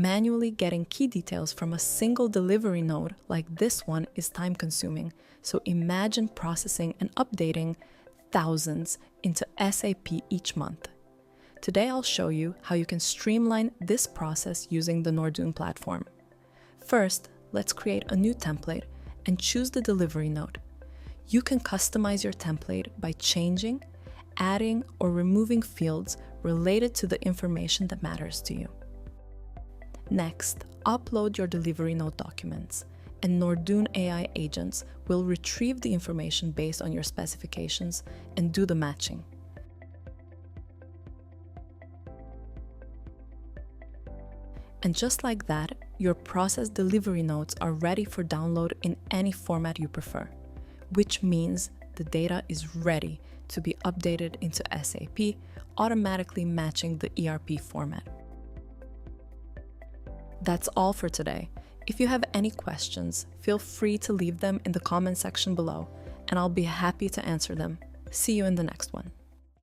Manually getting key details from a single delivery node like this one is time-consuming, so imagine processing and updating thousands into SAP each month. Today I'll show you how you can streamline this process using the Nordoon platform. First, let's create a new template and choose the delivery node. You can customize your template by changing, adding, or removing fields related to the information that matters to you. Next, upload your delivery node documents, and Nordoon AI agents will retrieve the information based on your specifications and do the matching. And just like that, your process delivery nodes are ready for download in any format you prefer, which means the data is ready to be updated into SAP, automatically matching the ERP format. That's all for today. If you have any questions, feel free to leave them in the comment section below, and I'll be happy to answer them. See you in the next one.